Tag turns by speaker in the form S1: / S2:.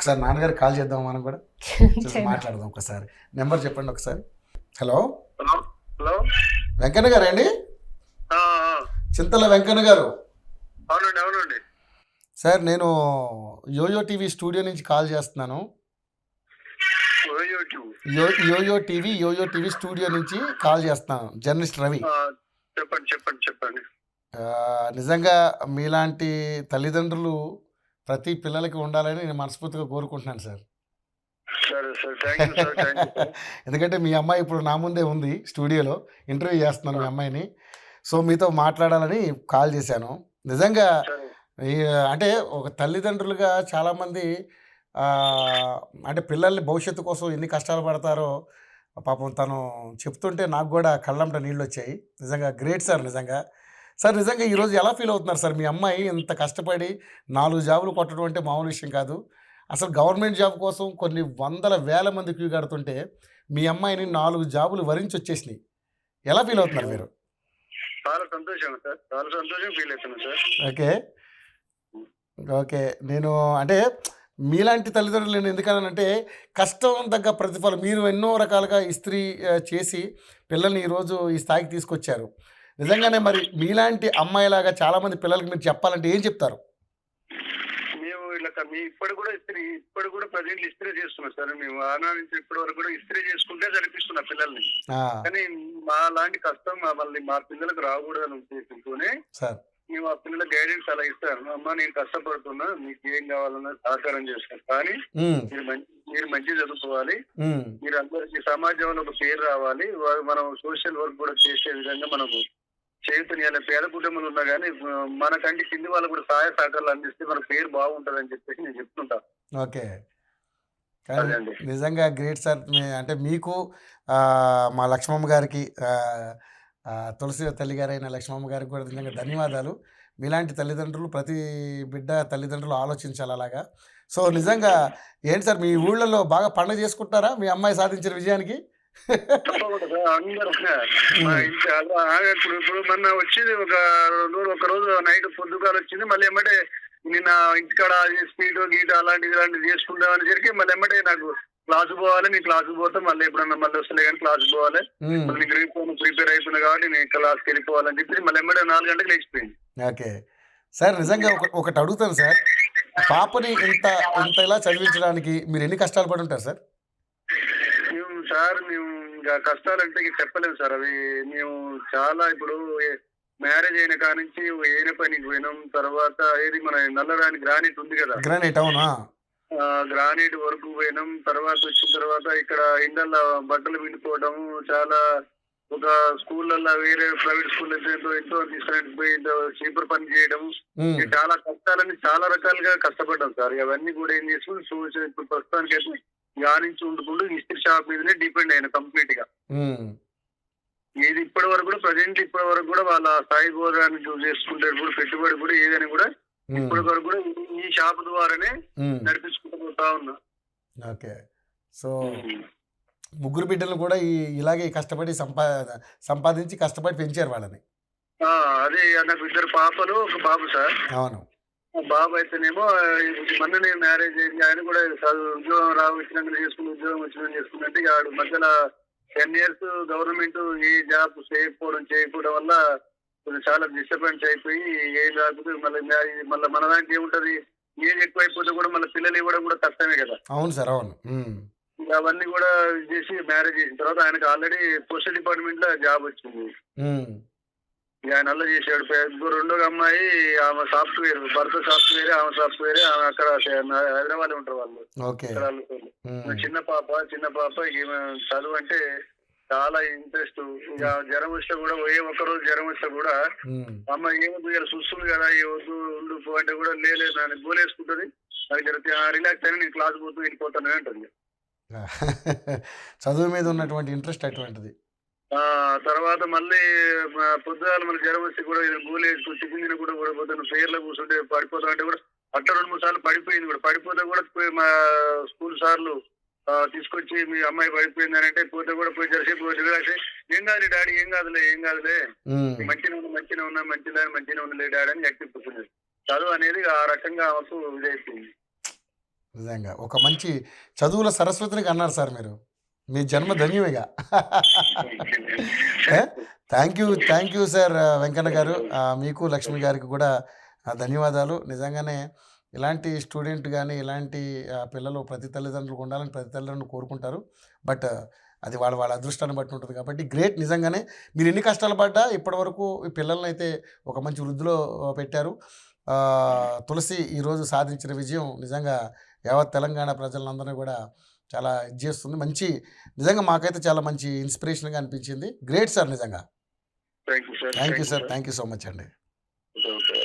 S1: ఒకసారి నాన్నగారికి కాల్ చేద్దాం మనం కూడా చూసి
S2: చేద్దాం.
S1: మాట్లాడదాం ఒకసారి. నెంబర్ చెప్పండి ఒకసారి. హలో
S3: హలో హలో
S1: వెంకన్న గారు అండి?
S3: ఆ, ఆ.
S1: చింతల వెంకన్న గారు
S3: అవునండి అవునండి.
S1: సార్, నేను యోయో టీవీ స్టూడియో నుంచి కాల్ చేస్తున్నాను.
S3: యూట్యూబ్.
S1: యోయో టీవీ స్టూడియో నుంచి కాల్ చేస్తున్నాను. జర్నలిస్ట్ రవి.
S3: చెప్పండి చెప్పండి చెప్పండి.
S1: ఆ, నిజంగా మీలాంటి తల్లిదండ్రులు ప్రతి పిల్లలకి ఉండాలని నేను మనస్ఫూర్తిగా కోరుకుంటున్నాను సార్.
S3: సరే sir, thank you sir, thank you sir.
S1: ఎందుకంటే మీ అమ్మాయి ఇప్పుడు నా ముందే ఉంది, స్టూడియోలో ఇంటర్వ్యూ చేస్తున్నాను మీ అమ్మాయిని. సో మీతో మాట్లాడాలని కాల్ చేశాను. నిజంగా
S3: సరే.
S1: ఈ అంటే ఒక తల్లిదండ్రులుగా చాలామంది ఆ, అంటే పిల్లల్ని భవిష్యత్తు కోసం ఎన్ని కష్టాలు పడతారో పాపం తను చెప్తుంటే నాకు కూడా కళ్ళంట నీళ్ళు వచ్చాయి. నిజంగా గ్రేట్ సార్. నిజంగా సార్, నిజంగా ఈరోజు ఎలా ఫీల్ అవుతున్నారు సార్? మీ అమ్మాయి ఇంత కష్టపడి 4 జాబులు కొట్టడం అంటే మామూలు విషయం కాదు. అసలు గవర్నమెంట్ జాబ్ కోసం కొన్ని వందల వేల మంది క్యూ కడుతుంటే మీ అమ్మాయిని 4 జాబులు వరించి వచ్చేసినాయి. ఎలా ఫీల్ అవుతున్నారు మీరు?
S3: చాలా సంతోషం సార్, చాలా సంతోషం ఫీల్ అవుతున్నాను సార్.
S1: Okay okay. నేను అంటే మీలాంటి తల్లిదండ్రులు నేను ఎందుకనంటే కష్టం తగ్గ ప్రతిఫలం మీరు ఎన్నో రకాలుగా ఇస్త్రీ చేసి పిల్లల్ని ఈరోజు ఈ స్థాయికి తీసుకొచ్చారు. నిజంగానే మరి మీలాంటి అమ్మాయిలాగా చాలామంది పిల్లలకి మీరు చెప్పాలంటే ఏం చెప్తారు?
S3: మేము ఇలా ఇప్పుడు కూడా ప్రజెంట్ ఇస్త్రీ చేస్తున్నాం సార్. మేము ఆనా నుంచి ఇప్పటి వరకు కూడా ఇస్త్రీ చేసుకుంటే చదివిస్తున్నాం పిల్లల్ని.
S1: ఆ,
S3: కానీ మా లాంటి కష్టం మా పిల్లలకు రాకూడదని ఉద్దేశంతోనే
S1: సార్.
S3: మేము ఆ పిల్లల గైడెన్స్ అలా ఇస్తాను. అమ్మ నేను కష్టపడుతున్నా, మీకు ఏం కావాలన్నా సహకారం చేస్తాను, కానీ
S1: ఉమ్,
S3: మీరు మంచిగా చదువుకోవాలి,
S1: ఉమ్,
S3: మీరు అందరికి సమాజంలో ఒక పేరు రావాలి, మనం సోషల్ వర్క్ కూడా చేసే విధంగా మనకు చేయుతనియాలి. పేద కుటుంబాలు ఉన్నా కానీ మనకంటే కింది వాళ్ళు కూడా సహాయ సహకారాలు అందిస్తే మన పేరు బాగుంటది అని చెప్పేసి నేను చెప్తుంటా.
S1: ఓకే. కానీ
S3: అదే అండి.
S1: నిజంగా గ్రేట్ సార్. అంటే మీకు ఆ, మా లక్ష్మమ్మ గారికి తులసి తల్లి గారైన లక్ష్మమ్మ గారికి కూడా నిజంగా ధన్యవాదాలు. మీలాంటి తల్లిదండ్రులు ప్రతి బిడ్డ తల్లిదండ్రులు ఆలోచించాలి అలాగా. సో నిజంగా ఏంటి సార్, మీ ఊళ్ళలో బాగా పండుగ చేసుకుంటారా మీ అమ్మాయి సాధించిన విజయానికి?
S3: తప్పకుండా సార్, అందరూ మా ఇంటి ఇప్పుడు మొన్న వచ్చింది ఒక రోజు నైట్ పొద్దుగాలు వచ్చింది. మళ్ళీ ఎమ్మటే నిన్న ఇంటికాడ స్పీడ్ గీట అలాంటివి చేసుకుందామని సరికి మళ్ళీ ఎమ్మటే నాకు క్లాస్ పోవాలి, నీ క్లాస్ పోతే మళ్ళీ ఎప్పుడన్నా మళ్ళీ వస్తలే కానీ క్లాస్ పోవాలి, మళ్ళీ ప్రిపేర్ అయిపోయినా కాబట్టి నేను క్లాస్కి వెళ్ళిపోవాలని చెప్పి మళ్ళీ ఎమ్మటే 4 గంటలకు లేచిపోయింది.
S1: ఓకే సార్, నిజంగా ఒకటి అడుగుతాను సార్. పాపని ఇంత ఇలా చదివించడానికి మీరు ఎన్ని కష్టాలు పడి ఉంటారు సార్?
S3: మేము ఇంకా కష్టాలంటే ఇక చెప్పలేము సార్. అవి మేము చాలా ఇప్పుడు మ్యారేజ్ అయిన కానించి ఏన పనికి పోయినాం. తర్వాత ఏది మన నల్లరాని గ్రానైట్ ఉంది కదా,
S1: గ్రానైట్. అవునా?
S3: గ్రానైట్ వరకు పోయినాం. తర్వాత వచ్చిన తర్వాత ఇక్కడ ఇండల్లో బట్టలు పిండుకోవడం, చాలా ఒక స్కూళ్ళల్లో వేరే ప్రైవేట్ స్కూల్ ఎంతో తీసుకుని పోయి చీపర్ పని చేయడం,
S1: ఉమ్,
S3: చాలా కష్టాలని చాలా రకాలుగా కష్టపడ్డాం సార్. అవన్నీ కూడా ఏం చేస్తాం ఇప్పుడు ప్రస్తుతానికి అయితే నుంచి ఉండుకుంటూ ఇస్త్రీ షాప్ మీదనే డిపెండ్ అయిన కంప్లీట్ గా.
S1: ఉమ్,
S3: ఇది ఇప్పటి వరకు కూడా వాళ్ళ స్థాయి గోదాన్ని చేసుకుంటే కూడా పెట్టుబడి కూడా ఏదైనా కూడా ఇప్పటి వరకు కూడా ఈ షాప్ ద్వారానే నడిపించుకుంటూ పోతా ఉన్నా.
S1: ఓకే. సో ముగ్గురు బిడ్డలు కూడా ఇలాగే కష్టపడి సంపాదించి కష్టపడి పెంచారు వాళ్ళని.
S3: అదే నాకు 2 పాపలు 1 బాబు సార్.
S1: అవును.
S3: బాబు అయితేనేమో మొన్ననే మ్యారేజ్ అయింది. ఆయన కూడా ఉద్యోగం వచ్చినాక చేసుకున్నట్టు ఆడు మధ్యలో 10 years గవర్నమెంట్ ఏ జాబ్ చేయకపోవడం వల్ల కొంచెం చాలా డిస్టర్బెన్స్ అయిపోయి ఏం రాకపోతే మళ్ళీ మన దాంట్లో ఏముంటది, ఏజ్ ఎక్కువైపోతే కూడా మళ్ళీ పిల్లలు ఇవ్వడం కూడా కష్టమే కదా.
S1: అవును సార్. అవును.
S3: అవన్నీ కూడా చేసి మ్యారేజ్ చేసిన తర్వాత ఆయనకు ఆల్రెడీ పోస్టల్ డిపార్ట్మెంట్ లో జాబ్ వచ్చింది. ఆయన అల్ల చేసాడు. రెండో అమ్మాయి ఆమె సాఫ్ట్వేర్, భర్త సాఫ్ట్వేర్, ఆమె సాఫ్ట్వేర్. ఆమె అక్కడ హైదరాబాద్ ఉంటారు వాళ్ళు.
S1: ఓకే.
S3: చిన్న పాప ఈమె చదువు అంటే చాలా ఇంట్రెస్ట్. ఇక జ్వరం వస్తే కూడా ఒక్క రోజు జ్వరం వస్తే కూడా అమ్మ ఏమొద్దు ఇలా చూస్తుంది కదా, ఏమొద్దు ఉండు అంటే కూడా లేదు దాన్ని గోలేసుకుంటుంది. అది రిలాక్స్ అయినా నేను క్లాస్ పోతూ వెళ్ళిపోతాను అంటుంది.
S1: చదువు మీద ఉన్నటువంటి ఇంట్రెస్ట్ అటువంటిది.
S3: తర్వాత మళ్ళీ పొద్దుగాల మళ్ళీ జ్వరం వస్తే కూడా గోలు వేసుకుని టిఫిన్ తిన కూడా పోతాను. పేర్లో కూర్చుంటే పడిపోతా అంటే కూడా అట్లా 2-3 సార్లు పడిపోయింది. కూడా పడిపోతే కూడా మా స్కూల్ సార్లు తీసుకొచ్చి మీ అమ్మాయి పడిపోయింది అని అంటే పోతే కూడా పోయి జరసేపు ఏం కాదు డాడీ, ఏం కాదులే మంచిగా ఉన్నలే డాడీ అని ఎక్కిపోతుంది. చదువు అనేది ఆ రకంగా ఆమెకు ఇదైపోయింది.
S1: నిజంగా ఒక మంచి చదువుల సరస్వతిని అన్నారు సార్ మీరు. మీ జన్మ ధన్యం ఇక. థ్యాంక్ యూ సార్ వెంకన్న గారు. మీకు లక్ష్మి గారికి కూడా ధన్యవాదాలు. నిజంగానే ఇలాంటి స్టూడెంట్ కానీ ఇలాంటి పిల్లలు ప్రతి తల్లిదండ్రులకు ఉండాలని ప్రతి తల్లిదండ్రులు కోరుకుంటారు. బట్ అది వాళ్ళ వాళ్ళ అదృష్టాన్ని బట్టి ఉంటుంది కాబట్టి గ్రేట్. నిజంగానే మీరు ఎన్ని కష్టాలు పడ్డా ఇప్పటివరకు ఈ పిల్లల్ని అయితే ఒక మంచి వృద్ధిలో పెట్టారు. తులసి ఈరోజు సాధించిన విజయం నిజంగా యావత్ తెలంగాణ ప్రజలందరినీ కూడా చాలా ఇది చేస్తుంది. మంచి నిజంగా మాకైతే చాలా మంచి ఇన్స్పిరేషన్గా అనిపించింది. గ్రేట్ సార్ నిజంగా.
S3: Thank you sir.
S1: Thank you sir. Thank you so much అండి.
S3: ఓకే.